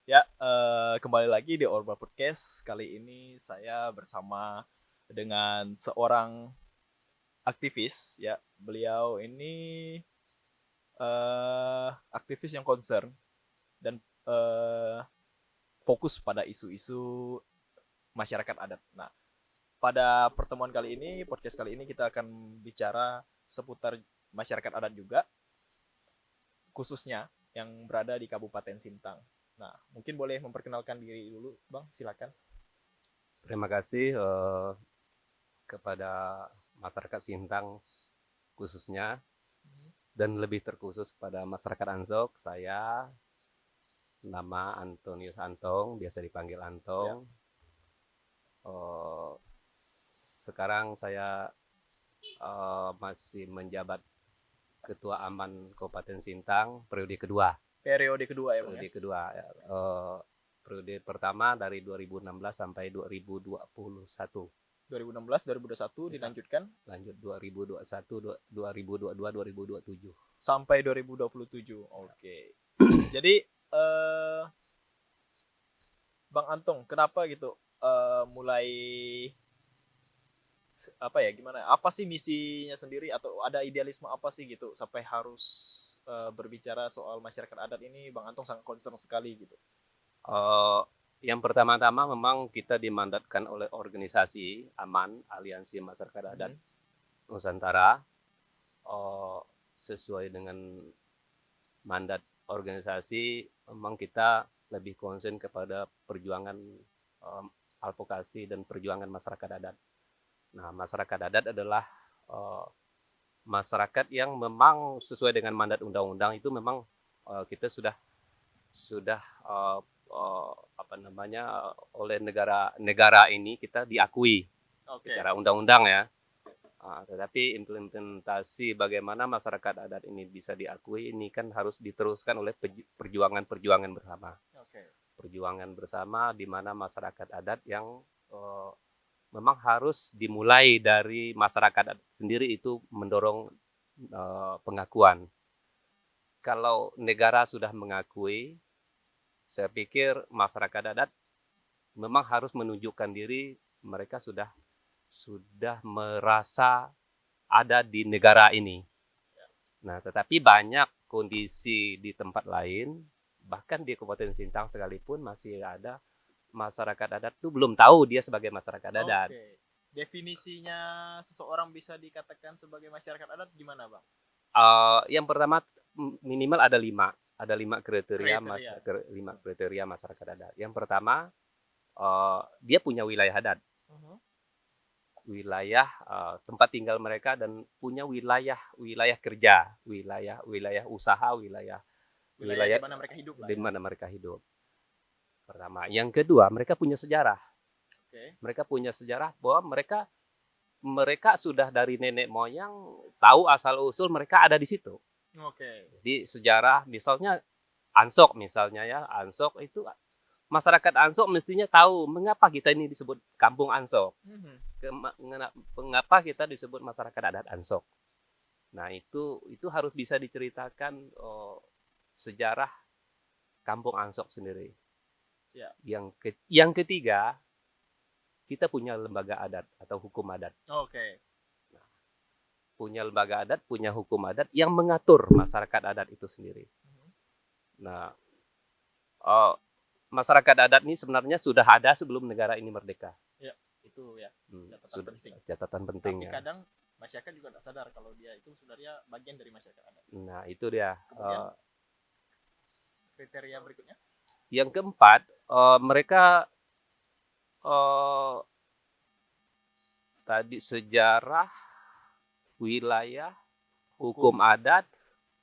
Ya, kembali lagi di Orba Podcast. Kali ini saya bersama dengan seorang aktivis. Ya, beliau ini aktivis yang concern dan eh, fokus pada isu-isu masyarakat adat. Nah, pada pertemuan kali ini, podcast kali ini kita akan bicara seputar masyarakat adat juga, khususnya yang berada di Kabupaten Sintang. Nah, mungkin boleh memperkenalkan diri dulu, Bang. Silakan. Terima kasih kepada masyarakat Sintang khususnya dan lebih terkhusus kepada masyarakat Ansok. Saya nama Antonius Antong, biasa dipanggil Ya. Antong. Eh, Sekarang saya masih menjabat Ketua Aman Kabupaten Sintang periode kedua. Periode kedua ya, Bang ya. Periode kedua. eh, Periode pertama dari 2016 sampai 2021. 2016, 2021 dilanjutkan Lanjut 2021, 2022, 2027. sampai 2027. Oke. Jadi Bang Antong, kenapa gitu mulai apa ya gimana? Apa sih misinya sendiri atau ada idealisme apa sih gitu sampai harus berbicara soal masyarakat adat ini Bang Antong sangat concern sekali gitu. Eh, yang pertama-tama memang kita dimandatkan oleh organisasi AMAN, Aliansi Masyarakat Adat Mhm. Nusantara, eh, sesuai dengan mandat organisasi. Memang kita lebih konsen kepada perjuangan advokasi dan perjuangan masyarakat adat. Nah, masyarakat adat adalah eh, masyarakat yang memang sesuai dengan mandat undang-undang itu memang kita sudah apa namanya oleh negara ini kita diakui Oke. secara undang-undang ya. Tetapi implementasi bagaimana masyarakat adat ini bisa diakui ini kan harus diteruskan oleh perjuangan-perjuangan bersama. Oke. Perjuangan bersama di mana masyarakat adat yang uh, memang harus dimulai dari masyarakat adat sendiri itu mendorong pengakuan. Kalau negara sudah mengakui, saya pikir masyarakat adat memang harus menunjukkan diri mereka sudah merasa ada di negara ini. Nah, tetapi banyak kondisi di tempat lain, bahkan di Kabupaten Sintang sekalipun masih ada masyarakat adat itu belum tahu dia sebagai masyarakat adat. Oke. Definisinya seseorang bisa dikatakan sebagai masyarakat adat gimana, Bang? Yang pertama minimal ada Kriteria. lima kriteria masyarakat adat. Yang pertama dia punya wilayah adat, Mhm. wilayah tempat tinggal mereka dan punya wilayah wilayah kerja, wilayah wilayah usaha, wilayah Wilayah di wilayah mana mereka hidup lah di ya. mana mereka hidup. Pertama, yang kedua mereka punya sejarah. Oke. Mereka punya sejarah bahwa mereka mereka sudah dari nenek moyang tahu asal usul mereka ada di situ. Oke. Jadi sejarah misalnya Ansok misalnya ya, Ansok itu masyarakat Ansok mestinya tahu mengapa kita ini disebut Kampung Ansok. Mhm. Mengapa kita disebut masyarakat adat Ansok. Nah, itu harus bisa diceritakan sejarah Kampung Ansok sendiri. Ya. Yang ketiga, kita punya lembaga adat atau hukum adat. Oke. Punya lembaga adat, punya hukum adat yang mengatur masyarakat adat itu sendiri. Mhm. Nah, uh, masyarakat adat ini sebenarnya sudah ada sebelum negara ini merdeka. Ya, itu ya catatan Sudah penting. catatan penting Tapi ya. kadang masyarakat juga tidak sadar kalau dia itu sebenarnya bagian dari masyarakat adat. Nah, itu dia. Kemudian kriteria berikutnya. Yang keempat, mereka uh, tadi sejarah, wilayah, hukum Hukum. adat,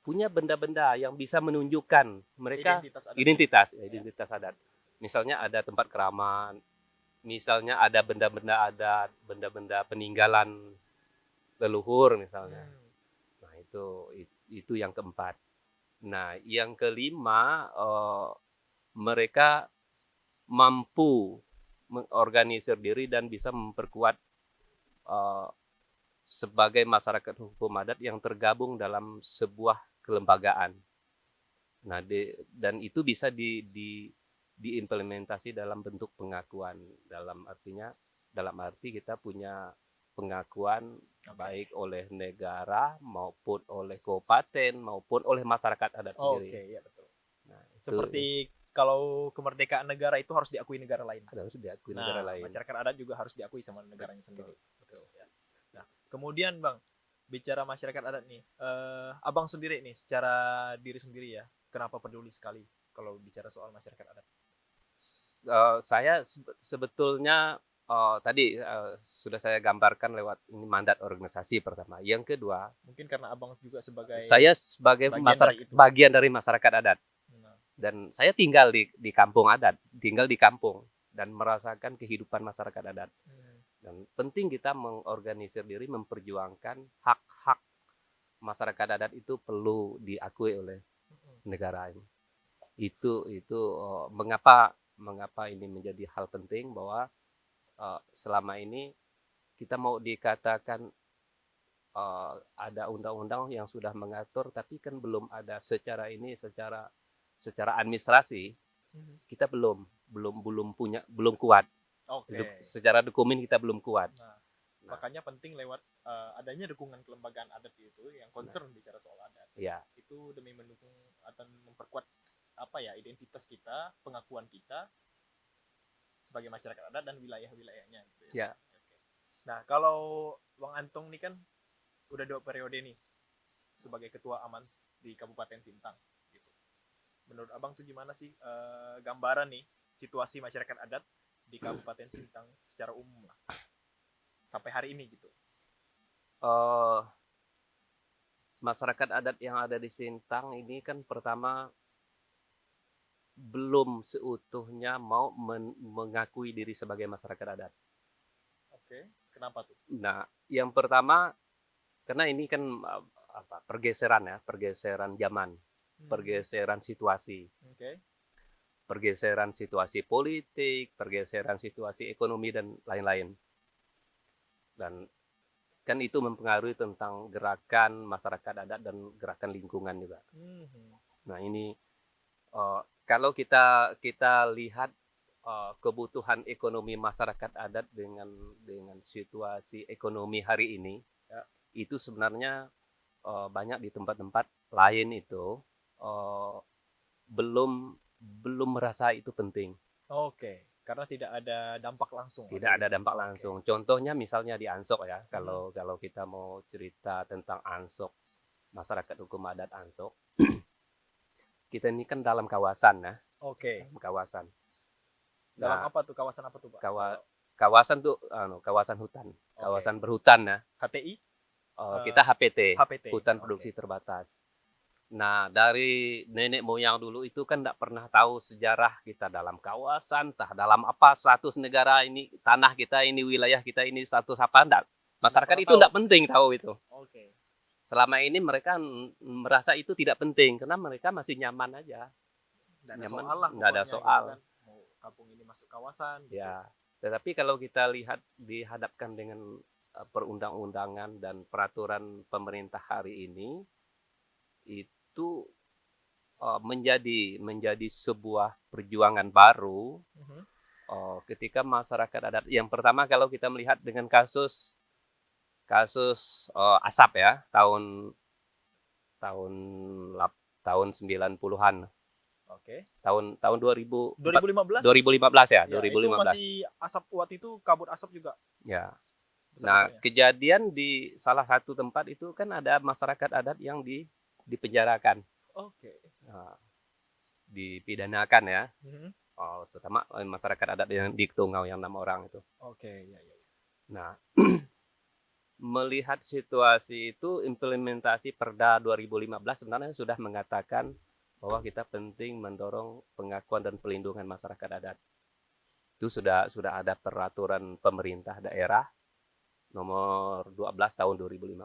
punya benda-benda yang bisa menunjukkan mereka Identitas adatnya. identitas, ya, Ya. identitas adat. Misalnya ada tempat keramat, misalnya ada benda-benda adat, benda-benda peninggalan leluhur misalnya. Hmm. Nah, itu yang keempat. Nah, yang kelima, mereka mampu mengorganisir diri dan bisa memperkuat eh, sebagai masyarakat hukum adat yang tergabung dalam sebuah kelembagaan. Nah, dan itu bisa diimplementasi dalam bentuk pengakuan, dalam arti kita punya pengakuan baik oleh negara maupun oleh kabupaten maupun oleh masyarakat adat sendiri. Oke, ya betul. Nah, itu Seperti kalau kemerdekaan negara itu harus diakui negara lain. harus diakui negara lain. Masyarakat adat juga harus diakui sama negaranya sendiri. Betul. Ya. Nah, kemudian Bang, bicara masyarakat adat nih, Abang sendiri nih secara diri sendiri ya, kenapa peduli sekali kalau bicara soal masyarakat adat? Saya sebetulnya tadi sudah saya gambarkan lewat ini mandat organisasi pertama. Yang kedua, Mungkin karena Abang juga sebagai saya sebagai bagian dari masyarakat adat. Nah, Dan saya tinggal di kampung adat, tinggal di kampung dan merasakan kehidupan masyarakat adat. Dan penting kita mengorganisir diri, memperjuangkan hak-hak masyarakat adat itu perlu diakui oleh negara ini. Itu mengapa ini menjadi hal penting, bahwa selama ini kita mau dikatakan ada undang-undang yang sudah mengatur, tapi kan belum ada secara administrasi kita belum kuat. Oke. Secara dokumen kita belum kuat. Nah, makanya penting lewat adanya dukungan kelembagaan adat itu yang concern bicara soal adat. Ya. Itu demi mendukung atau memperkuat identitas kita, pengakuan kita sebagai masyarakat adat dan wilayah-wilayahnya gitu ya. Ya. Oke. Nah, kalau Bang Antong nih kan udah 2 periode nih sebagai ketua aman di Kabupaten Sintang gitu. Menurut Abang tuh gimana sih gambaran nih situasi masyarakat adat di Kabupaten Sintang secara umum lah sampai hari ini gitu? Masyarakat adat yang ada di Sintang ini kan pertama belum seutuhnya mau mengakui diri sebagai masyarakat adat. Oke, kenapa tuh? Nah, yang pertama karena ini kan pergeseran zaman, pergeseran situasi. Oke. Pergeseran situasi politik, pergeseran situasi ekonomi dan lain-lain. Dan kan itu mempengaruhi tentang gerakan masyarakat adat dan gerakan lingkungan juga. Nah, ini kalau kita lihat kebutuhan ekonomi masyarakat adat dengan situasi ekonomi hari ini, ya, itu sebenarnya banyak di tempat-tempat lain itu belum merasa itu penting. Oke, karena tidak ada dampak langsung. Tidak ada dampak langsung. Contohnya misalnya di Ansok ya, kalau kita mau cerita tentang Ansok, masyarakat hukum adat Ansok, kita ini kan dalam kawasan ya. Oke. Kawasan. Dalam apa tuh kawasan apa tuh Pak? Kawasan tuh kawasan hutan, kawasan berhutan ya. HTI? Kita HPT, hutan produksi terbatas. Nah, dari nenek moyang dulu itu kan tidak pernah tahu sejarah kita dalam kawasan, dalam apa status negara ini, tanah kita ini, wilayah kita ini status apa, enggak. Masyarakat itu tidak penting tahu itu. Oke. Selama ini mereka merasa itu tidak penting karena mereka masih nyaman aja. Tidak ada soal. Gitu kan. Mau kampung ini masuk kawasan. Gitu. Ya, tetapi kalau kita lihat dihadapkan dengan perundang-undangan dan peraturan pemerintah hari ini, itu menjadi sebuah perjuangan baru ketika masyarakat adat. Yang pertama kalau kita melihat dengan kasus asap ya, tahun 90-an. Oke. Tahun 2015 ya, ya 2015. Itu masih asap uat itu, kabut asap juga. Ya. Nah, kejadian di salah satu tempat itu kan ada masyarakat adat yang dipenjarakan. Oke. Nah, dipidanakan ya. Terutama masyarakat adat yang di Tungau yang 6 orang itu. Oke, ya. Nah, melihat situasi itu, implementasi Perda 2015 sebenarnya sudah mengatakan bahwa kita penting mendorong pengakuan dan pelindungan masyarakat adat. Itu sudah ada peraturan pemerintah daerah nomor 12 tahun 2015.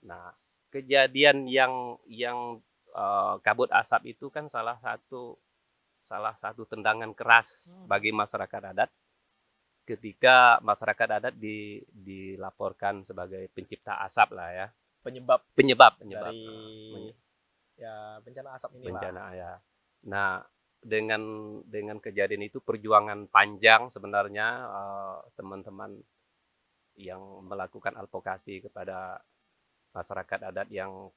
Nah, kejadian yang kabut asap itu kan salah satu tendangan keras bagi masyarakat adat ketika masyarakat adat dilaporkan sebagai pencipta asap lah ya. Penyebab dari ya bencana asap ini bencana ya. Nah, dengan kejadian itu perjuangan panjang sebenarnya teman-teman yang melakukan advokasi kepada masyarakat adat yang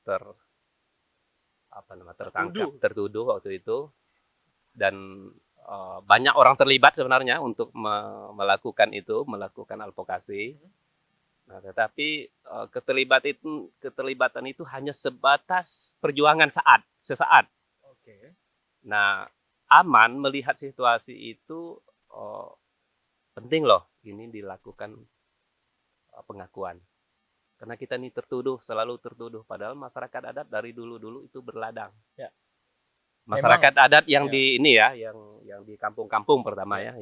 tertuduh waktu itu, dan banyak orang terlibat sebenarnya untuk melakukan advokasi. Nah, tetapi keterlibatan itu hanya sebatas perjuangan sesaat. Oke. Nah, Aman melihat situasi itu penting loh ini dilakukan pengakuan. Karena kita ini selalu tertuduh, padahal masyarakat adat dari dulu-dulu itu berladang. Ya. Masyarakat adat yang ya. di ini ya, yang di kampung-kampung pertama ya,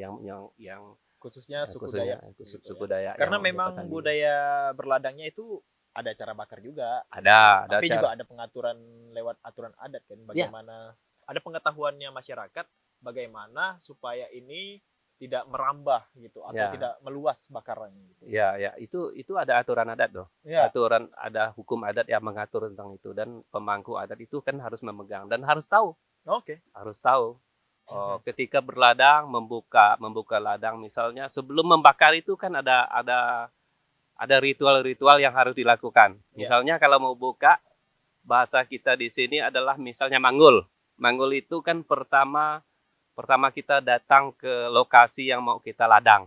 yang khususnya suku khususnya Dayak. suku Dayak. Karena memang budaya berladangnya itu ada cara bakar juga. Ada Tapi cara. juga ada pengaturan lewat aturan adat kan, bagaimana ada pengetahuannya masyarakat bagaimana supaya ini tidak merambah gitu atau tidak meluas bakarannya gitu. Ya, itu ada aturan adat loh. Ya. Ada hukum adat yang mengatur tentang itu, dan pemangku adat itu kan harus memegang dan harus tahu. Oke. Harus tahu. Ketika berladang, membuka ladang misalnya, sebelum membakar itu kan ada ritual-ritual yang harus dilakukan. Misalnya kalau mau buka, bahasa kita di sini adalah misalnya manggul. Manggul itu kan pertama kita datang ke lokasi yang mau kita ladang.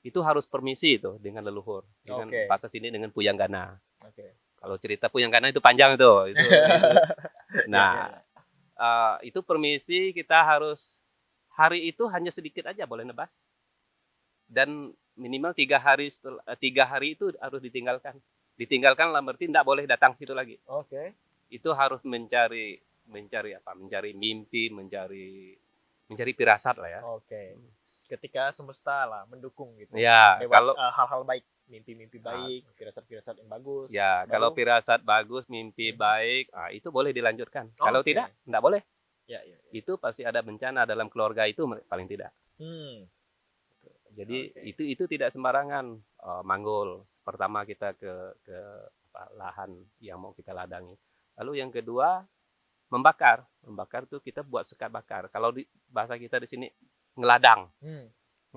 Itu harus permisi itu dengan leluhur. Dengan bahasa sini dengan puyanggana. Kalau cerita puyanggana itu panjang itu. Nah, itu permisi kita harus, hari itu hanya sedikit aja boleh nebas. Dan minimal 3 hari itu harus ditinggalkan. Ditinggalkan lah berarti tidak boleh datang situ lagi. Itu harus mencari mimpi, mencari firasat lah ya. Ketika semesta lah mendukung gitu. Ya, kalau hal-hal baik, mimpi-mimpi baik, firasat-firasat yang bagus. Ya, kalau firasat bagus, mimpi baik, itu boleh dilanjutkan. Kalau tidak boleh. Ya. Itu pasti ada bencana dalam keluarga itu paling tidak. Jadi itu tidak sembarangan manggul. Pertama kita ke lahan yang mau kita ladangi. Lalu yang kedua membakar. Membakar tuh kita buat sekat bakar. Kalau di bahasa kita di sini ngeladang.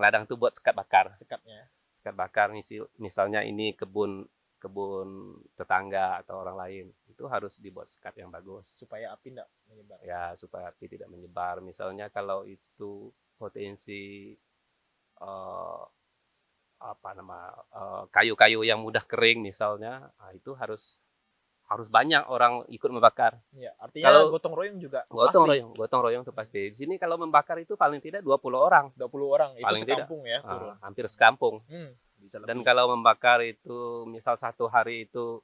Ngeladang tuh buat sekat bakar. Sekat bakar misalnya ini kebun tetangga atau orang lain. Itu harus dibuat sekat yang bagus supaya api tidak menyebar. Ya, supaya api tidak menyebar. Misalnya kalau itu potensi kayu-kayu yang mudah kering misalnya, itu harus banyak orang ikut membakar. Ya, artinya kalau gotong royong juga gotong royong itu pasti. Di sini kalau membakar itu paling tidak 20 orang. 20 orang itu paling sekampung tidak. Ya, hampir sekampung. Bisa dan kalau membakar itu misal satu hari itu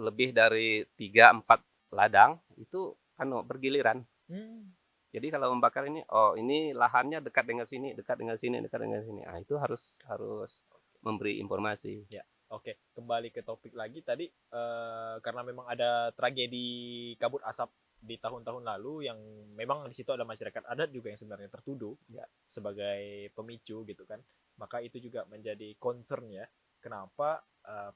lebih dari 3-4 ladang itu bergiliran. Jadi kalau membakar ini, ini lahannya dekat dengan sini. Nah, itu harus memberi informasi. Ya, oke. Kembali ke topik lagi tadi, karena memang ada tragedi kabut asap di tahun-tahun lalu yang memang di situ ada masyarakat adat juga yang sebenarnya tertuduh sebagai pemicu gitu kan. Maka itu juga menjadi concern ya. Kenapa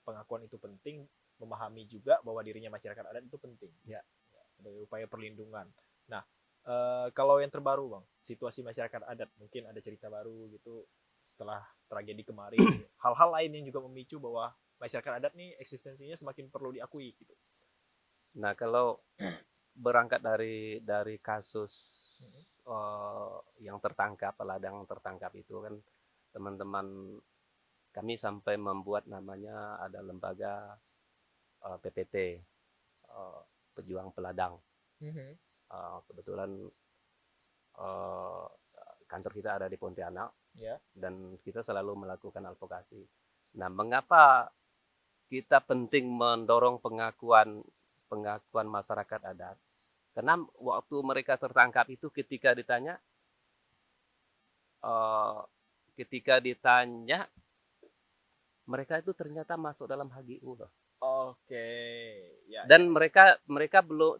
pengakuan itu penting, memahami juga bahwa dirinya masyarakat adat itu penting. Ya, sebagai upaya perlindungan. Nah, kalau yang terbaru Bang, situasi masyarakat adat, mungkin ada cerita baru gitu setelah tragedi kemarin. Hal-hal lain yang juga memicu bahwa masyarakat adat nih eksistensinya semakin perlu diakui gitu. Nah, kalau berangkat dari kasus yang tertangkap, peladang tertangkap itu kan, teman-teman kami sampai membuat namanya ada lembaga PPT, Pejuang Peladang. Kebetulan kantor kita ada di Pontianak, dan kita selalu melakukan advokasi. Nah, mengapa kita penting mendorong pengakuan masyarakat adat? Karena waktu mereka tertangkap itu ketika ditanya mereka itu ternyata masuk dalam HGU loh. Ya. Dan mereka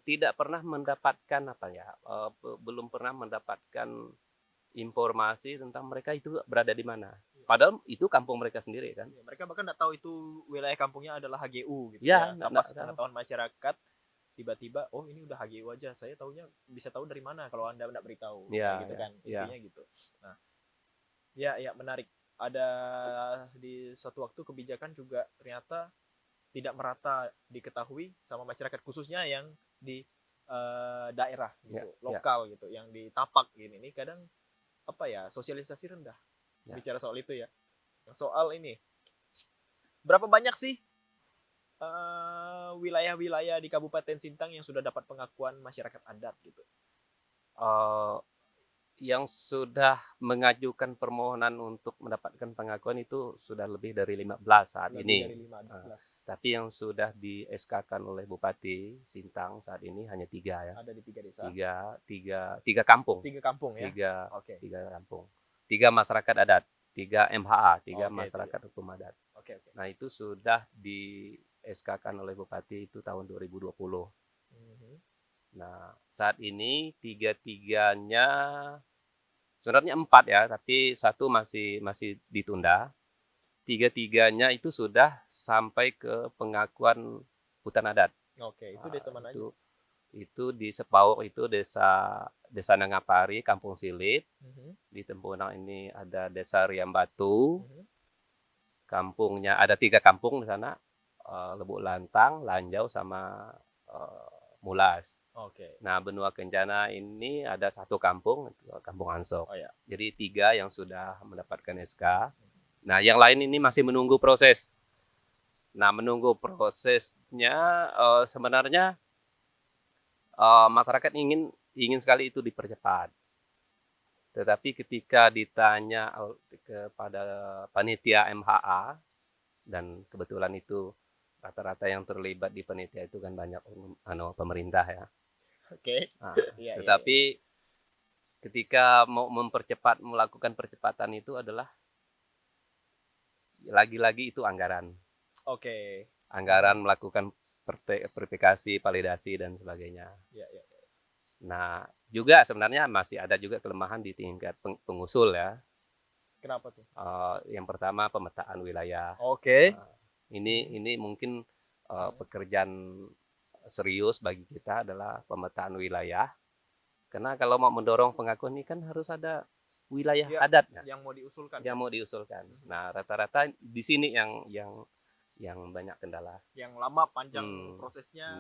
tidak pernah mendapatkan belum pernah mendapatkan informasi tentang mereka itu berada di mana. Padahal itu kampung mereka sendiri kan. Mereka bahkan tidak tahu itu wilayah kampungnya adalah HGU gitu ya. Tanpa pengetahuan masyarakat tiba-tiba oh ini udah HGU aja, saya taunya bisa tahu dari mana kalau Anda enggak beritahu, Ya, kayak gitu ya, kan ya. intinya gitu. Nah, ya menarik. Ada di suatu waktu kebijakan juga ternyata tidak merata diketahui sama masyarakat, khususnya yang di daerah Ya, gitu, ya, lokal gitu, yang di tapak gini. Ini kadang apa ya, sosialisasi rendah ya. bicara soal itu ya. Soal ini, berapa banyak sih wilayah-wilayah di Kabupaten Sintang yang sudah dapat pengakuan masyarakat adat gitu? Eh, yang sudah mengajukan permohonan untuk mendapatkan pengakuan itu sudah lebih dari 15 saat Lebih ini. dari 15. Tapi yang sudah di SK-kan oleh Bupati Sintang saat ini hanya 3 ya. Ada di 3 desa. Tiga kampung. 3 kampung ya. Tiga, Oke. tiga kampung. 3 masyarakat adat. 3 MHA, 3 Oke, masyarakat hukum adat. Oke. Nah itu sudah di SK-kan oleh Bupati itu tahun 2020. Mhm. Nah saat ini tiga-tiganya sebenarnya 4 ya, tapi satu masih ditunda. Tiga-tiganya itu sudah sampai ke pengakuan hutan adat. Oke, itu desa mana aja? Itu di Sepauk itu desa Desa Nangapari, Kampung Silit. Mhm. Di Tempunang ini ada Desa Riambatu. Mhm. Kampungnya ada 3 kampung di sana, Lebuk Lantang, Lanjau, sama Mulas. Oke. Nah, Benua Kencana ini ada 1 kampung, Kampung Ansok. Oh ya. Jadi 3 yang sudah mendapatkan SK. Nah, yang lain ini masih menunggu proses. Nah, menunggu prosesnya sebenarnya masyarakat ingin sekali itu dipercepat. Tetapi ketika ditanya kepada panitia MHA, dan kebetulan itu rata-rata yang terlibat di panitia itu kan banyak pemerintah ya. Oke. Nah, Iya, tetapi ketika mau melakukan percepatan itu adalah lagi-lagi itu anggaran. Oke. Anggaran melakukan verifikasi, validasi dan sebagainya. Iya. Nah, juga sebenarnya masih ada juga kelemahan di tingkat pengusul ya. Kenapa tuh? Yang pertama pemetaan wilayah. Oke. Ini mungkin pekerjaan serius bagi kita adalah pemetaan wilayah. Karena kalau mau mendorong pengakuan ini kan harus ada wilayah Ya, adatnya yang mau diusulkan. yang mau diusulkan. Nah, rata-rata di sini yang banyak kendala. Yang lama panjang prosesnya.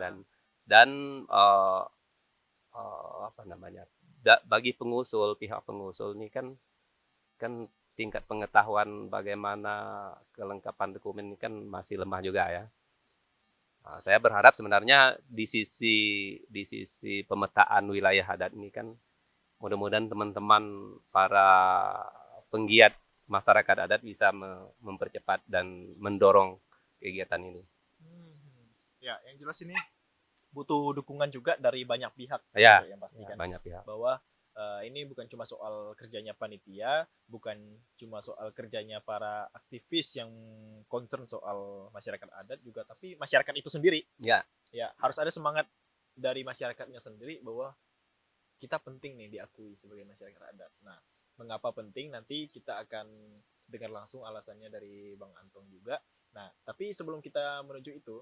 Dan apa namanya? Bagi pihak pengusul ini kan tingkat pengetahuan bagaimana kelengkapan dokumen ini kan masih lemah juga ya. Nah, saya berharap sebenarnya di sisi pemetaan wilayah adat ini kan mudah-mudahan teman-teman para penggiat masyarakat adat bisa mempercepat dan mendorong kegiatan ini. Ya, yang jelas ini butuh dukungan juga dari banyak pihak. Ya, yang pasti kan. Banyak pihak. Bahwa ini bukan cuma soal kerjanya panitia, bukan cuma soal kerjanya para aktivis yang concern soal masyarakat adat juga, tapi masyarakat itu sendiri. Ya. Ya, harus ada semangat dari masyarakatnya sendiri bahwa kita penting nih diakui sebagai masyarakat adat. Nah, mengapa penting nanti kita akan dengar langsung alasannya dari Bang Antong juga. Nah, tapi sebelum kita menuju itu,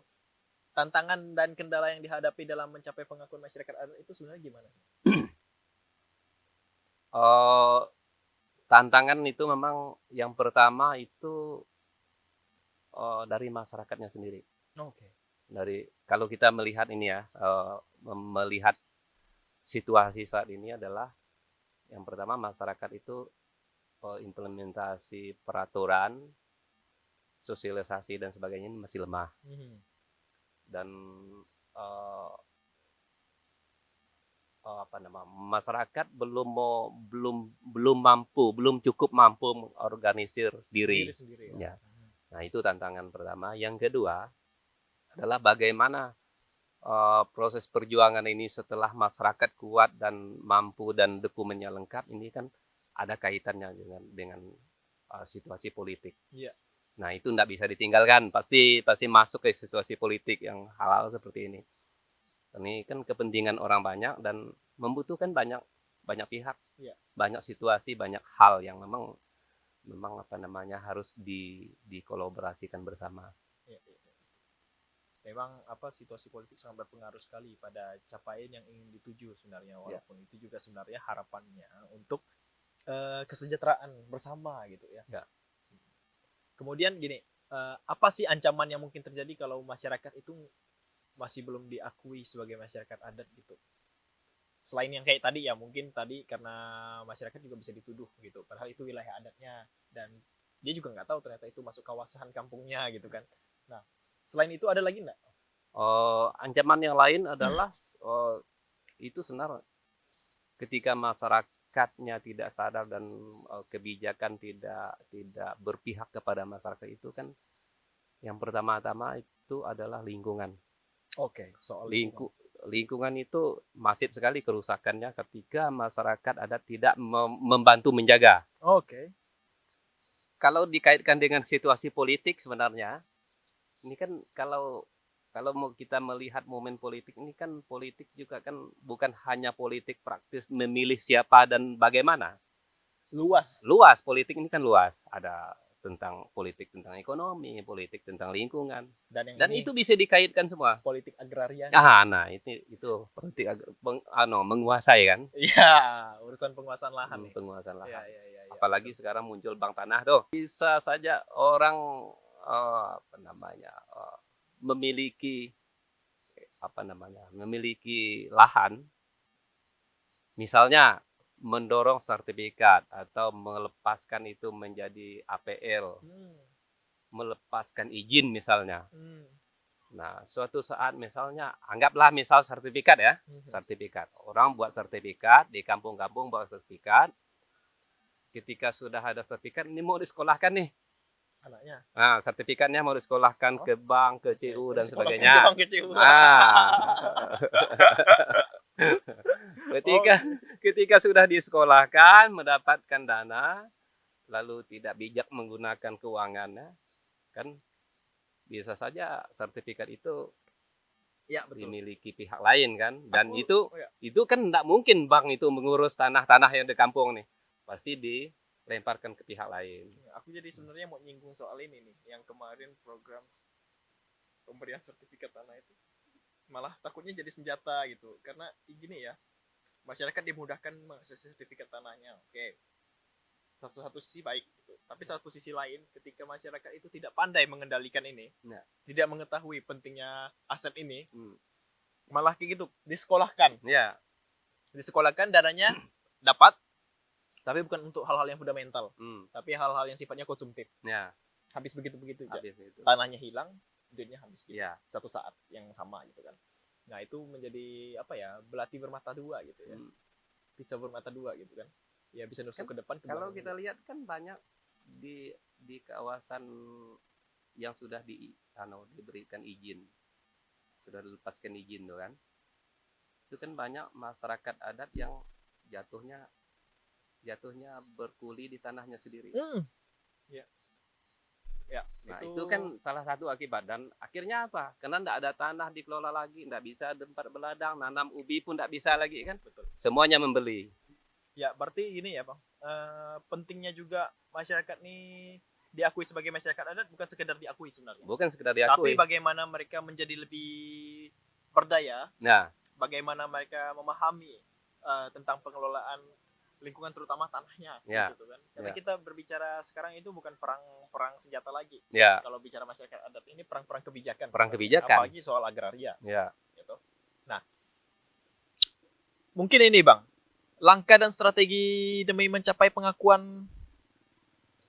tantangan dan kendala yang dihadapi dalam mencapai pengakuan masyarakat adat itu sebenarnya gimana? Tantangan itu memang yang pertama itu dari masyarakatnya sendiri. Oke. Dari kalau kita melihat ini ya, melihat situasi saat ini adalah yang pertama masyarakat itu implementasi peraturan, sosialisasi dan sebagainya ini masih lemah. Dan masyarakat belum cukup mampu mengorganisir diri sendiri ya. Nah, itu tantangan pertama. Yang kedua adalah bagaimana proses perjuangan ini setelah masyarakat kuat dan mampu dan dokumennya lengkap, ini kan ada kaitannya dengan situasi politik. Iya. Nah, itu tidak bisa ditinggalkan, pasti masuk ke situasi politik yang hal-hal seperti ini. Ini kan kepentingan orang banyak dan membutuhkan banyak pihak, banyak situasi, banyak hal yang memang harus dikolaborasikan bersama. memang situasi politik sangat berpengaruh sekali pada capaian yang ingin dituju sebenarnya, walaupun itu juga sebenarnya harapannya untuk kesejahteraan bersama gitu ya. Ya. Kemudian gini, apa sih ancaman yang mungkin terjadi kalau masyarakat itu masih belum diakui sebagai masyarakat adat gitu? Selain yang kayak tadi ya, mungkin tadi karena masyarakat juga bisa dituduh gitu, padahal itu wilayah adatnya dan dia juga nggak tahu ternyata itu masuk kawasan kampungnya gitu kan. Nah, selain itu ada lagi nggak? Ancaman yang lain adalah itu sebenarnya ketika masyarakatnya tidak sadar dan kebijakan tidak berpihak kepada masyarakat itu kan, yang pertama-tama itu adalah lingkungan. Oke, soal Lingkungan itu masif sekali kerusakannya ketika masyarakat adat tidak membantu menjaga. Oke. Kalau dikaitkan dengan situasi politik sebenarnya, ini kan kalau mau kita melihat momen politik ini kan, politik juga kan bukan hanya politik praktis memilih siapa dan bagaimana. Luas. Politik ini kan luas. Ada tentang politik tentang ekonomi, politik tentang lingkungan, dan itu bisa dikaitkan semua. Politik agraria. Nah itu politik menguasai kan? Iya, urusan penguasaan lahan. Penguasaan lahan. Ya, apalagi betul. Sekarang muncul bank tanah tuh. Bisa saja orang memiliki lahan, misalnya mendorong sertifikat atau melepaskan itu menjadi APL, melepaskan izin misalnya. Nah, suatu saat misalnya, anggaplah misal sertifikat ya, sertifikat. Orang buat sertifikat, di kampung-kampung buat sertifikat. Ketika sudah ada sertifikat, ini mau disekolahkan nih anaknya. Nah, sertifikatnya mau disekolahkan ke bank, ke CU dan sebagainya. Ketika sudah disekolahkan, mendapatkan dana, lalu tidak bijak menggunakan keuangannya, kan bisa saja sertifikat itu dimiliki pihak lain kan, dan itu kan tidak mungkin bank itu mengurus tanah-tanah yang di kampung nih, pasti dilemparkan ke pihak lain. Aku jadi sebenarnya mau nyinggung soal ini nih, yang kemarin program pemberian sertifikat tanah itu malah takutnya jadi senjata gitu, karena gini ya, masyarakat dimudahkan mengakses sertifikat tanahnya, oke, satu sisi baik gitu. Tapi satu sisi lain, ketika masyarakat itu tidak pandai mengendalikan ini, tidak mengetahui pentingnya aset ini, malah kayak gitu disekolahkan, disekolahkan, dananya dapat, tapi bukan untuk hal-hal yang fundamental, tapi hal-hal yang sifatnya konsumtif. Habis begitu aja, tanahnya hilang, duitnya habis gitu. Satu saat yang sama gitu kan. Nah, itu menjadi belati bermata dua gitu ya, pisau bermata dua gitu kan. Ya bisa nusuk ke depan. Kalau kita lihat kan banyak di kawasan yang sudah diberikan izin, sudah dilepaskan izin tuh kan, itu kan banyak masyarakat adat yang jatuhnya berkuli di tanahnya sendiri. Nah, itu kan salah satu akibat, dan akhirnya apa? Karena tidak ada tanah dikelola lagi, tidak bisa tempat beladang, nanam ubi pun tidak bisa lagi kan. Betul. Semuanya membeli. Ya, berarti ini ya, Bang. Pentingnya juga masyarakat ini diakui sebagai masyarakat adat, bukan sekedar diakui sebenarnya. Bukan sekedar diakui. Tapi bagaimana mereka menjadi lebih berdaya. Bagaimana mereka memahami tentang pengelolaan lingkungan, terutama tanahnya, gitu kan. Karena kita berbicara sekarang itu bukan perang senjata lagi. Kalau bicara masyarakat adat ini perang kebijakan. Apalagi soal agraria. Gitu. Nah, mungkin ini, Bang, langkah dan strategi demi mencapai pengakuan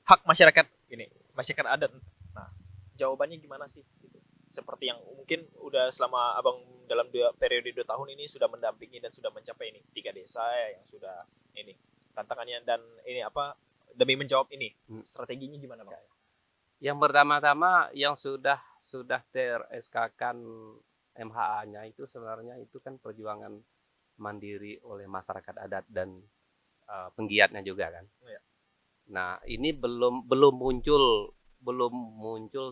hak masyarakat ini, masyarakat adat. Nah, jawabannya gimana sih? Gitu. Seperti yang mungkin udah selama Abang dalam periode 2 tahun ini sudah mendampingi dan sudah mencapai ini 3 desa yang sudah ini tantangannya, dan ini demi menjawab ini strateginya gimana, Bang? Yang pertama-tama yang sudah ter-SK-kan MHA-nya itu sebenarnya itu kan perjuangan mandiri oleh masyarakat adat dan penggiatnya juga kan. Nah, ini belum muncul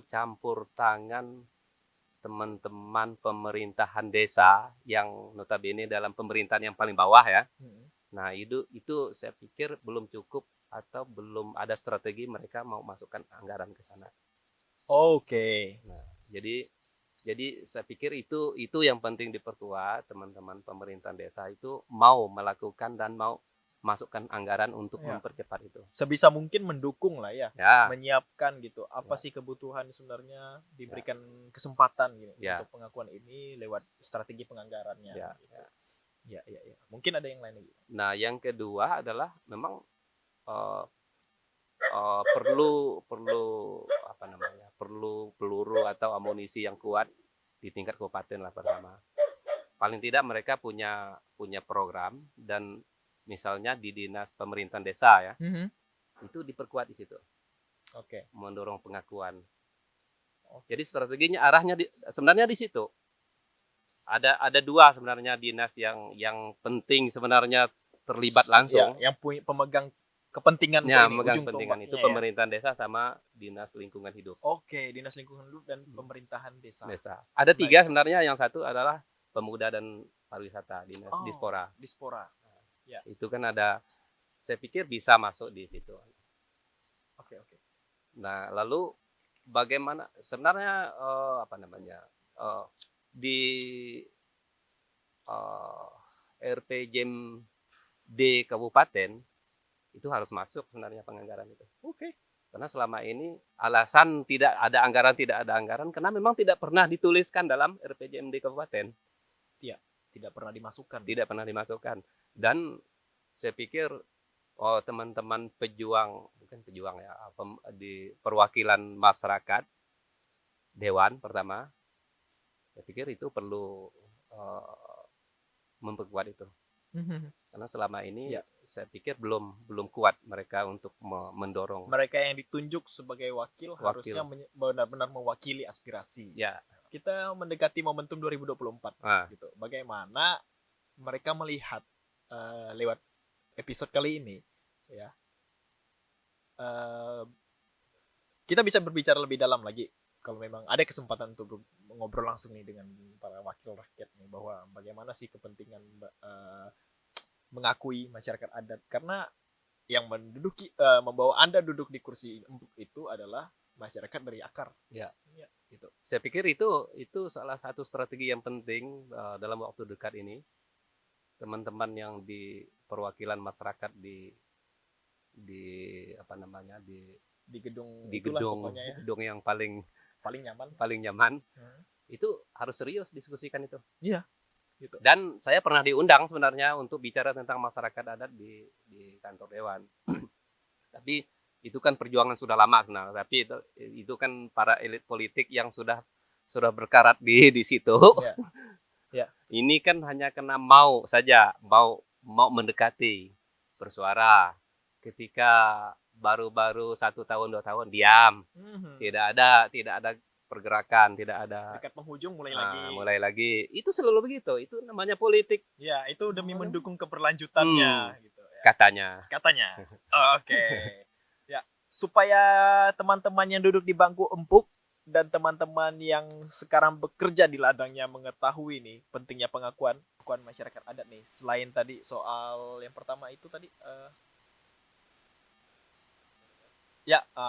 campur tangan teman-teman pemerintahan desa yang notabene dalam pemerintahan yang paling bawah ya. Nah, itu saya pikir belum cukup, atau belum ada strategi mereka mau masukkan anggaran ke sana. Oke. Nah, jadi Jadi saya pikir itu yang penting diperkuat, teman-teman pemerintahan desa itu mau melakukan dan mau masukkan anggaran untuk Ya. mempercepat itu. Sebisa mungkin mendukung lah ya, Ya, menyiapkan gitu apa Ya. sih kebutuhan sebenarnya, diberikan kesempatan gitu Ya. untuk pengakuan ini lewat strategi penganggarannya Ya. gitu. Ya. Mungkin ada yang lain lagi. Nah, yang kedua adalah memang eh, perlu apa namanya? Perlu peluru atau amunisi yang kuat di tingkat kabupaten lah pertama. Paling tidak mereka punya program, dan misalnya di dinas pemerintahan desa ya, itu diperkuat di situ, Oke. mendorong pengakuan. Jadi strateginya arahnya sebenarnya di situ. Ada dua sebenarnya dinas yang penting sebenarnya terlibat langsung. Ya, yang punya pemegang kepentingan Ya, ini, megang ujung kepentingan itu tombaknya ya. pemerintahan desa sama dinas lingkungan hidup. Oke, dinas lingkungan hidup dan pemerintahan desa. Ada Baik. 3 sebenarnya. Yang satu adalah pemuda dan pariwisata, dinas Dispora. Dispora. Itu kan ada, saya pikir bisa masuk di situ. Oke. Nah, lalu bagaimana sebenarnya apa namanya di RPJMD kabupaten itu harus masuk sebenarnya penganggaran itu. Oke. Karena selama ini alasan tidak ada anggaran karena memang tidak pernah dituliskan dalam RPJMD kabupaten. Tidak pernah dimasukkan. Tidak pernah dimasukkan. Dan saya pikir teman-teman bukan pejuang ya, di perwakilan masyarakat, dewan pertama, saya pikir itu perlu memperkuat itu. Karena selama ini saya pikir belum kuat mereka untuk mendorong. Mereka yang ditunjuk sebagai wakil harusnya benar-benar mewakili aspirasi. Ya. Kita mendekati momentum 2024 gitu. Bagaimana mereka melihat lewat episode kali ini ya. Kita bisa berbicara lebih dalam lagi kalau memang ada kesempatan untuk ngobrol langsung nih dengan para wakil rakyat nih, bahwa bagaimana sih kepentingan mengakui masyarakat adat, karena yang membawa Anda duduk di kursi empuk itu adalah masyarakat dari akar. Ya. Gitu. Saya pikir itu salah satu strategi yang penting dalam waktu dekat ini. Teman-teman yang di perwakilan masyarakat di apa namanya di gedung yang paling nyaman itu harus serius diskusikan itu. Iya. Gitu. Dan saya pernah diundang sebenarnya untuk bicara tentang masyarakat adat di kantor dewan. Tapi itu kan perjuangan sudah lama sebenarnya. Tapi itu kan para elit politik yang sudah berkarat di situ. Ya. Ini kan hanya karena mau mendekati, bersuara. Ketika baru 1 tahun 2 tahun diam, tidak ada pergerakan, tidak ada. Dekat penghujung mulai lagi. Itu selalu begitu. Itu namanya politik. Ya, itu demi mendukung keberlanjutannya gitu ya. Katanya. Oke. Ya, supaya teman-teman yang duduk di bangku empuk dan teman-teman yang sekarang bekerja di ladangnya mengetahui nih pentingnya pengakuan masyarakat adat nih. Selain tadi soal yang pertama itu tadi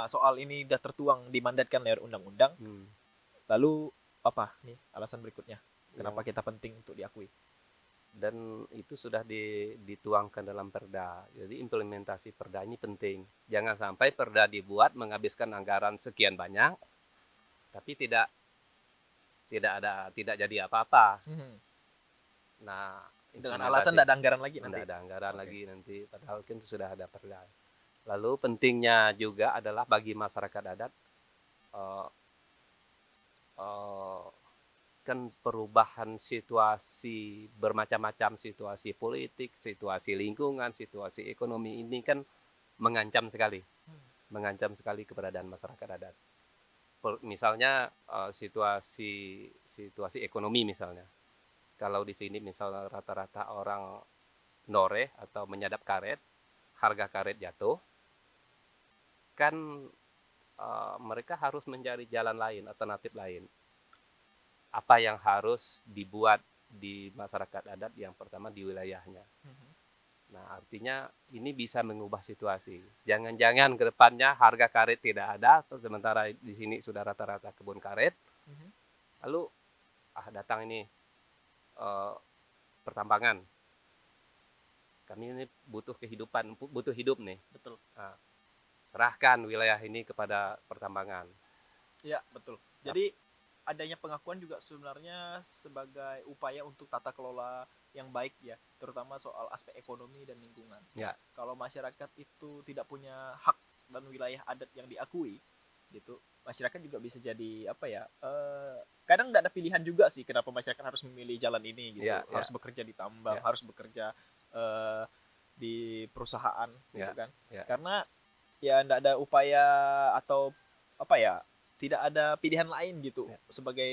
soal ini udah tertuang dimandatkan lewat undang-undang. Lalu apa nih alasan berikutnya? Kenapa kita penting untuk diakui? Dan itu sudah dituangkan dalam perda. Jadi implementasi perda ini penting. Jangan sampai perda dibuat menghabiskan anggaran sekian banyak, tapi tidak jadi apa-apa. Nah, dengan alasan tidak ada anggaran lagi nanti. Tidak ada anggaran lagi nanti, padahal kan sudah ada perda. Lalu pentingnya juga adalah bagi masyarakat adat kan perubahan situasi bermacam-macam, situasi politik, situasi lingkungan, situasi ekonomi ini kan mengancam sekali keberadaan masyarakat adat. Misalnya situasi ekonomi misalnya. Kalau di sini misalnya rata-rata orang noreh atau menyadap karet, harga karet jatuh, kan mereka harus mencari jalan lain, alternatif lain. Apa yang harus dibuat di masyarakat adat yang pertama di wilayahnya. Nah, artinya ini bisa mengubah situasi. Jangan-jangan ke depannya harga karet tidak ada, sementara di sini sudah rata-rata kebun karet. Lalu datang ini pertambangan, kami ini butuh kehidupan, butuh hidup nih. Betul. Nah, serahkan wilayah ini kepada pertambangan. Ya, betul. Jadi adanya pengakuan juga sebenarnya sebagai upaya untuk tata kelola yang baik ya, terutama soal aspek ekonomi dan lingkungan. Ya. Kalau masyarakat itu tidak punya hak dan wilayah adat yang diakui, gitu, masyarakat juga bisa jadi apa ya? Kadang tidak ada pilihan juga sih kenapa masyarakat harus memilih jalan ini gitu. Ya, Harus bekerja di tambang, Ya. harus bekerja di perusahaan, gitu Ya. kan? Ya. Karena ya tidak ada upaya atau apa ya? Tidak ada pilihan lain gitu sebagai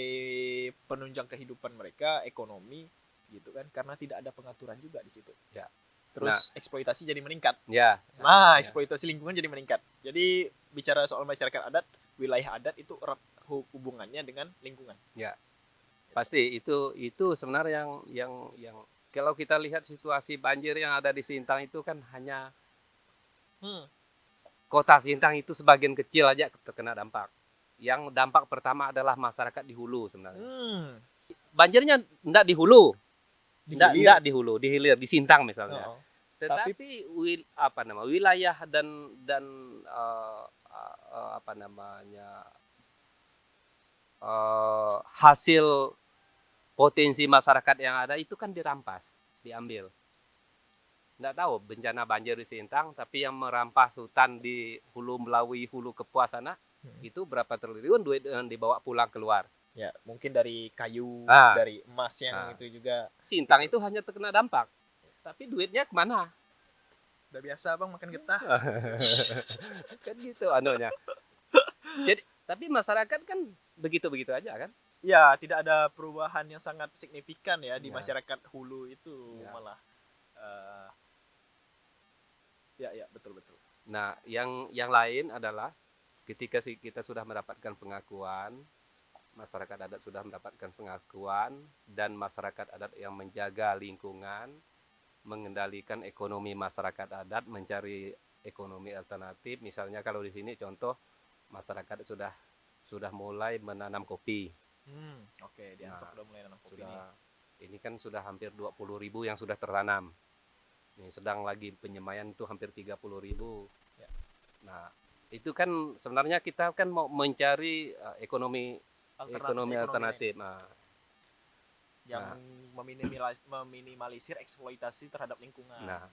penunjang kehidupan mereka, ekonomi gitu kan, karena tidak ada pengaturan juga di situ. Ya. Terus eksploitasi jadi meningkat. Ya. Nah, eksploitasi lingkungan jadi meningkat. Jadi bicara soal masyarakat adat, wilayah adat itu erat hubungannya dengan lingkungan. Ya. Pasti itu sebenarnya yang kalau kita lihat situasi banjir yang ada di Sintang itu kan hanya kota Sintang itu sebagian kecil aja terkena dampak. Yang dampak pertama adalah masyarakat di hulu sebenarnya. Banjirnya enggak di hulu. Enggak di hulu, di hilir, di Sintang misalnya. Tetapi wilayah dan hasil potensi masyarakat yang ada itu kan dirampas, diambil. Nggak tahu bencana banjir di Sintang, tapi yang merampas hutan di Hulu Melawi, Hulu Kapuas sana, itu berapa triliun duit yang dibawa pulang keluar. Ya, mungkin dari kayu, dari emas yang itu juga. Sintang itu hanya terkena dampak, tapi duitnya kemana? Udah biasa bang makan getah. Kan gitu anunya. Jadi, tapi masyarakat kan begitu-begitu aja kan? Ya, tidak ada perubahan yang sangat signifikan ya di masyarakat hulu itu malah. Ya, betul. Nah, yang lain adalah ketika kita sudah mendapatkan pengakuan, masyarakat adat sudah mendapatkan pengakuan, dan masyarakat adat yang menjaga lingkungan, mengendalikan ekonomi masyarakat adat, mencari ekonomi alternatif. Misalnya kalau di sini contoh masyarakat sudah mulai menanam kopi. Oke, di Ansok sudah mulai menanam kopi ini kan sudah hampir 20.000 yang sudah tertanam. Ini sedang lagi penyemaian itu hampir 30.000. Ya. Nah, itu kan sebenarnya kita kan mau mencari ekonomi alternatif. Yang meminimalisir eksploitasi terhadap lingkungan. Nah,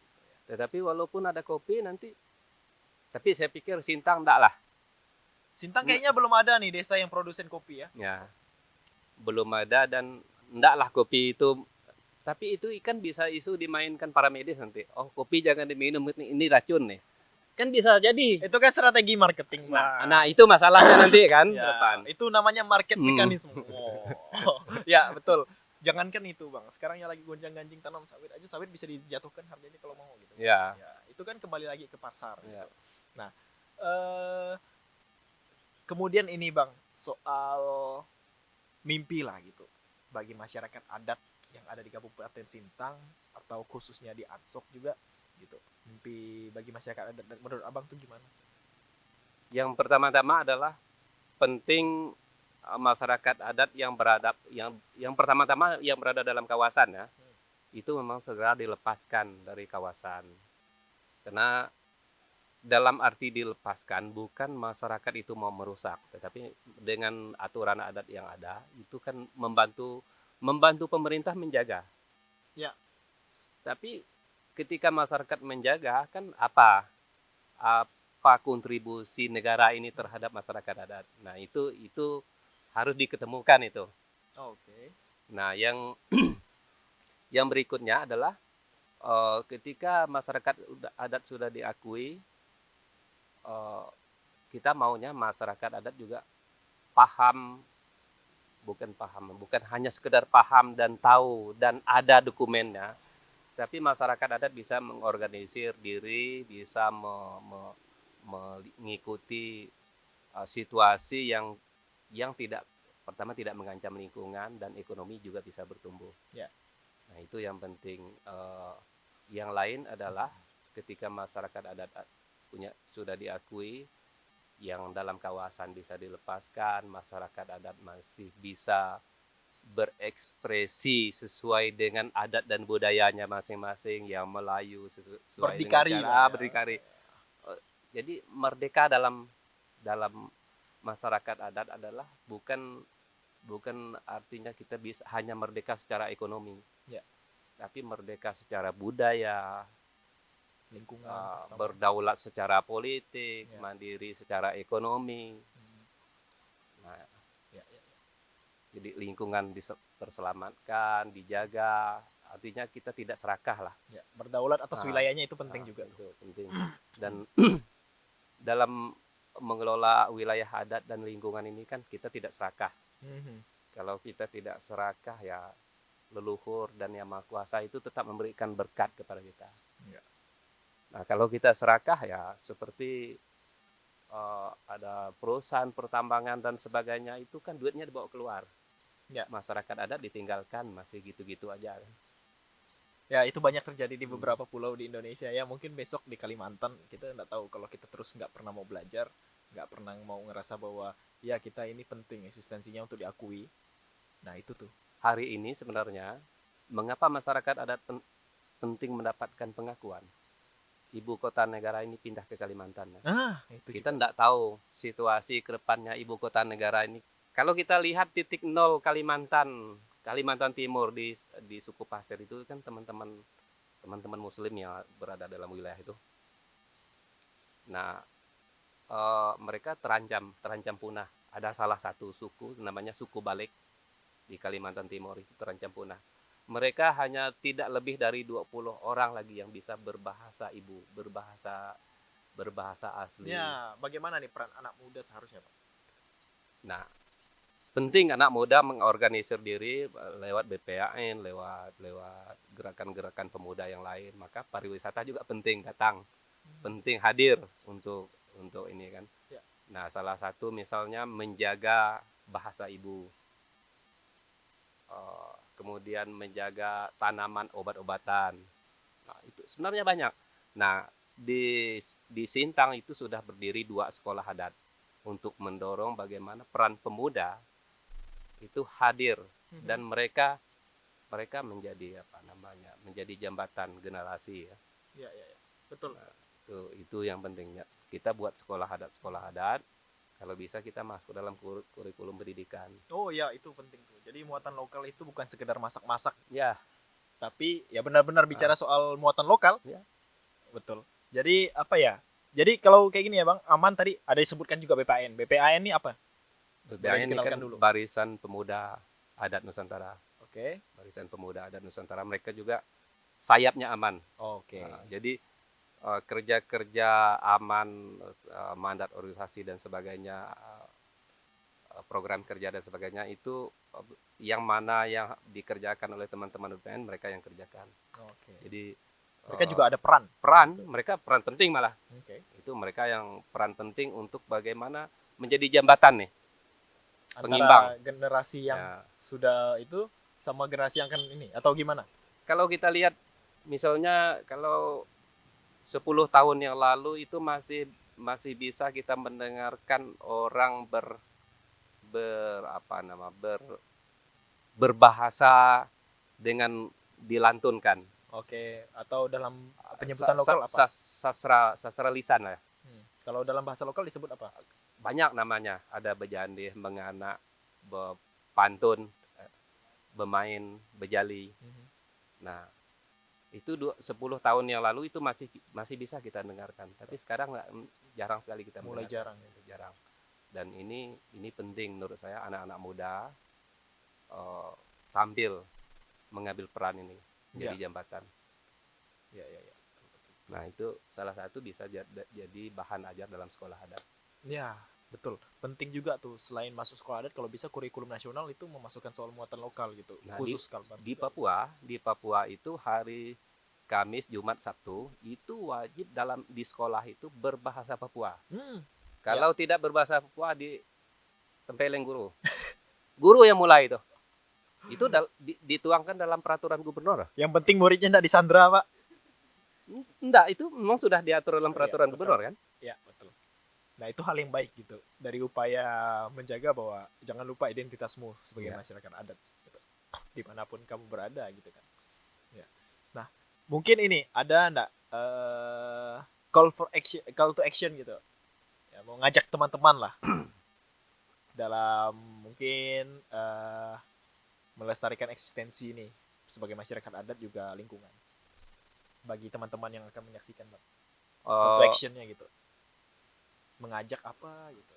tetapi walaupun ada kopi nanti, tapi saya pikir Sintang enggak lah. Sintang kayaknya belum ada nih desa yang produsen kopi ya. Ya, belum ada, dan enggak lah kopi itu. Tapi itu ikan bisa isu dimainkan para medis nanti. Oh, kopi jangan diminum, ini racun nih. Kan bisa jadi. Itu kan strategi marketing, Bang. Nah, itu masalahnya nanti kan depan. Itu namanya market mekanisme. Ya, betul. Jangankan itu, Bang. Sekarang yang lagi gonjang-ganjing tanam sawit aja, sawit bisa dijatuhkan harganya kalau mau gitu. Ya, itu kan kembali lagi ke pasar ya. Gitu. Nah, kemudian ini, Bang, soal mimpi lah gitu bagi masyarakat adat yang ada di Kabupaten Sintang atau khususnya di Ansok juga gitu. Mimpi bagi masyarakat adat menurut Abang tuh gimana? Yang pertama-tama adalah penting masyarakat adat yang pertama-tama yang berada dalam kawasan ya. Itu memang segera dilepaskan dari kawasan. Karena dalam arti dilepaskan bukan masyarakat itu mau merusak, tetapi dengan aturan adat yang ada itu kan membantu pemerintah menjaga. Ya. Tapi ketika masyarakat menjaga kan apa kontribusi negara ini terhadap masyarakat adat. Nah, itu harus diketemukan itu. Oke. Nah, yang yang berikutnya adalah ketika masyarakat adat sudah diakui, kita maunya masyarakat adat juga bukan hanya sekedar paham dan tahu dan ada dokumennya, tapi masyarakat adat bisa mengorganisir diri, bisa mengikuti situasi yang tidak mengancam lingkungan, dan ekonomi juga bisa bertumbuh. Ya. Nah, itu yang penting. Yang lain adalah ketika masyarakat adat sudah diakui, yang dalam kawasan bisa dilepaskan, masyarakat adat masih bisa berekspresi sesuai dengan adat dan budayanya masing-masing. Yang Melayu sesuai Berdikari dengan lah ya. berdikari. Jadi merdeka dalam masyarakat adat adalah bukan artinya kita bisa hanya merdeka secara ekonomi, Ya. tapi merdeka secara budaya, Lingkungan terutama. berdaulat secara politik, Ya. mandiri secara ekonomi. Nah, Ya, ya. jadi lingkungan terselamatkan, dijaga. Artinya kita tidak serakah lah. Ya, berdaulat atas Nah, wilayahnya itu penting juga tuh. Itu penting. Dan dalam mengelola wilayah adat dan lingkungan ini kan kita tidak serakah. Kalau kita tidak serakah ya leluhur dan Yang Maha Kuasa itu tetap memberikan berkat kepada kita. Ya. Nah, kalau kita serakah ya seperti ada perusahaan pertambangan dan sebagainya, itu kan duitnya dibawa keluar. Ya. Masyarakat adat ditinggalkan masih gitu-gitu aja. Ya, itu banyak terjadi di beberapa pulau di Indonesia ya. Mungkin besok di Kalimantan kita nggak tahu, kalau kita terus nggak pernah mau belajar, nggak pernah mau ngerasa bahwa ya kita ini penting eksistensinya untuk diakui. Nah itu tuh. Hari ini sebenarnya mengapa masyarakat adat penting mendapatkan pengakuan? Ibu kota negara ini pindah ke Kalimantan. Itu Kita juga. tidak tahu situasi ke depannya ibu kota negara ini. Kalau kita lihat titik nol Kalimantan Timur di suku Pasir itu kan teman-teman Muslim yang berada dalam wilayah itu. Nah, mereka terancam punah. Ada salah satu suku namanya suku Balik di Kalimantan Timur itu terancam punah. Mereka hanya tidak lebih dari 20 orang lagi yang bisa berbahasa ibu, berbahasa asli. Ya, bagaimana nih peran anak muda seharusnya, Pak? Nah, penting anak muda mengorganisir diri lewat BPAN, lewat gerakan-gerakan pemuda yang lain. Maka pariwisata juga penting datang, penting hadir untuk ini kan. Ya. Nah, salah satu misalnya menjaga bahasa ibu. Kemudian menjaga tanaman obat-obatan. Nah, itu sebenarnya banyak. Nah, di Sintang itu sudah berdiri 2 sekolah adat untuk mendorong bagaimana peran pemuda itu hadir dan mereka menjadi menjadi jambatan generasi ya. Ya. Betul. Nah, itu yang pentingnya. Kita buat sekolah adat. Kalau bisa kita masuk dalam kurikulum pendidikan. Oh ya, itu penting tuh. Jadi muatan lokal itu bukan sekedar masak-masak. Ya. Tapi ya benar-benar bicara soal muatan lokal. Ya. Betul. Jadi apa ya? Jadi kalau kayak gini ya Bang, aman tadi ada disebutkan juga BPAN. BPAN ini apa? BPAN ini kan dulu. Barisan Pemuda Adat Nusantara. Oke. Barisan Pemuda Adat Nusantara, mereka juga sayapnya aman. Oke. Nah, jadi kerja-kerja aman, mandat organisasi dan sebagainya, program kerja dan sebagainya itu yang mana yang dikerjakan oleh teman-teman BPN, mereka yang kerjakan. Oke. Jadi Mereka juga ada peran. Mereka peran penting malah. Oke. Itu mereka yang peran penting untuk bagaimana menjadi jembatan nih. Antara Pengimbang. generasi yang Ya. sudah itu sama generasi yang kan ini atau gimana? Kalau kita lihat misalnya kalau 10 tahun yang lalu itu masih bisa kita mendengarkan orang berbahasa dengan dilantunkan. Oke, atau dalam penyebutan lokal apa? Sastra lisan lah. Kalau dalam bahasa lokal disebut apa? Banyak namanya, ada bejandih, menganak, pantun, bermain, bejali. Nah, itu 10 tahun yang lalu itu masih bisa kita dengarkan, tapi sekarang jarang sekali kita mulai mendengarkan. jarang. Dan ini penting menurut saya, anak-anak muda tampil mengambil peran ini menjadi jambatan. Ya. Nah, itu salah satu bisa jadi bahan ajar dalam sekolah adat. Ya, betul. Penting juga tuh selain masuk sekolah adat, kalau bisa kurikulum nasional itu memasukkan soal muatan lokal gitu. Nah, khusus di Papua itu hari Kamis, Jumat, Sabtu itu wajib di sekolah itu berbahasa Papua. Kalau tidak berbahasa Papua ditempeleng guru. Guru yang mulai itu. Itu dituangkan dalam peraturan gubernur. Yang penting muridnya tidak disandra, Pak. Enggak, itu memang sudah diatur dalam peraturan gubernur kan? Ya, betul. Nah, itu hal yang baik gitu. Dari upaya menjaga bahwa jangan lupa identitasmu sebagai masyarakat adat. Gitu. dimanapun kamu berada gitu kan. Ya. Nah, mungkin ini ada enggak call to action gitu. Ya, mau ngajak teman-teman lah dalam mungkin melestarikan eksistensi ini sebagai masyarakat adat juga lingkungan. Bagi teman-teman yang akan menyaksikan, Bang. Call to Eh, actionnya gitu. Mengajak apa gitu.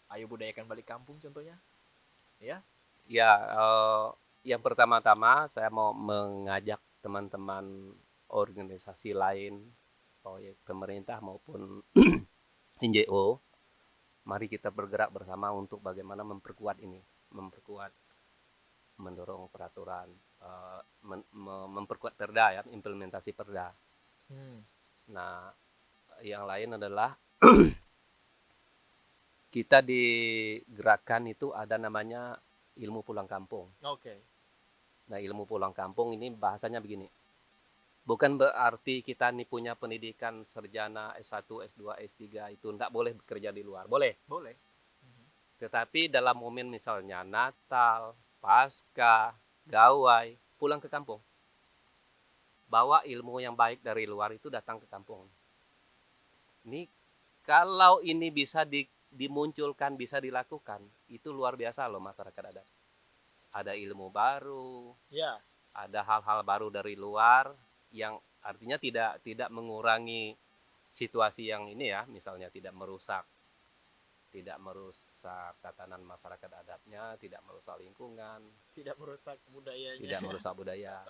Ayo budayakan balik kampung contohnya. Ya. Ya, yang pertama-tama saya mau mengajak teman-teman organisasi lain, proyek pemerintah maupun NGO, mari kita bergerak bersama untuk bagaimana memperkuat ini, mendorong peraturan, memperkuat perda ya, implementasi perda. Nah, yang lain adalah kita di gerakan itu ada namanya ilmu pulang kampung. Oke. Nah, ilmu pulang kampung ini bahasanya begini. Bukan berarti kita nih punya pendidikan sarjana S1, S2, S3 itu tidak boleh bekerja di luar. Boleh. Boleh. Tetapi dalam momen misalnya Natal, Pasca, Gawai, pulang ke kampung. Bawa ilmu yang baik dari luar itu datang ke kampung. Ini kalau ini bisa dimunculkan, bisa dilakukan, itu luar biasa loh masyarakat adat. Ada ilmu baru, Ya. ada hal-hal baru dari luar yang artinya tidak mengurangi situasi yang ini ya, misalnya tidak merusak tatanan masyarakat adatnya, tidak merusak lingkungan, Tidak merusak budayanya. tidak merusak budaya.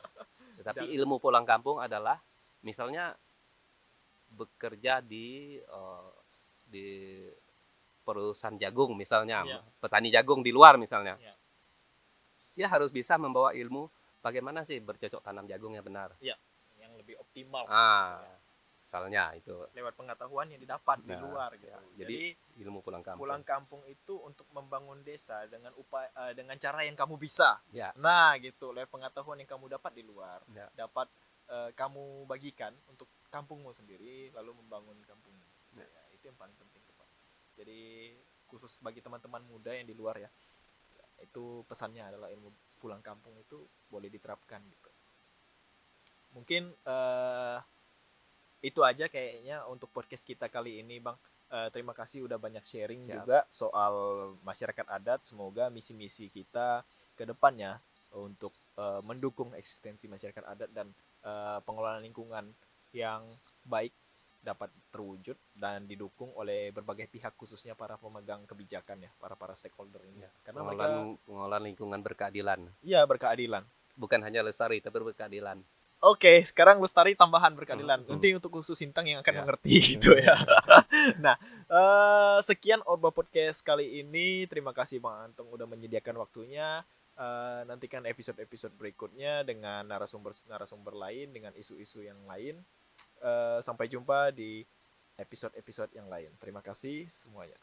Tetapi Dan- ilmu pulang kampung adalah misalnya bekerja di perusahaan jagung misalnya, Iya. petani jagung di luar misalnya. Iya. Dia harus bisa membawa ilmu bagaimana sih bercocok tanam jagung yang benar. Yang lebih optimal. Misalnya itu. Lewat pengetahuan yang didapat di Nah, luar gitu. ya, Jadi ilmu pulang kampung. pulang kampung itu untuk membangun desa dengan dengan cara yang kamu bisa. Ya. Nah, gitu. Lewat pengetahuan yang kamu dapat di luar, Ya. dapat kamu bagikan untuk kampungmu sendiri, lalu membangun kampungmu. Ya. Ya, itu yang paling penting, Pak. Jadi khusus bagi teman-teman muda yang di luar ya, itu pesannya adalah ilmu pulang kampung itu boleh diterapkan gitu. Mungkin itu aja kayaknya untuk podcast kita kali ini, Bang. Terima kasih udah banyak sharing Siap. juga soal masyarakat adat. Semoga misi-misi kita ke depannya untuk mendukung eksistensi masyarakat adat dan pengelolaan lingkungan yang baik dapat terwujud dan didukung oleh berbagai pihak, khususnya para pemegang kebijakan ya, para stakeholder ini. Karena mereka Pengelolaan lingkungan berkeadilan. ya berkeadilan. Bukan hanya lestari tapi berkeadilan. Oke, sekarang lestari tambahan berkeadilan. Nanti untuk khusus Sintang yang akan Ya. mengerti gitu ya. Nah, sekian Orba Podcast kali ini. Terima kasih Bang Antung udah menyediakan waktunya. Nantikan episode-episode berikutnya dengan narasumber lain, dengan isu-isu yang lain. Sampai jumpa di episode-episode yang lain. Terima kasih semuanya.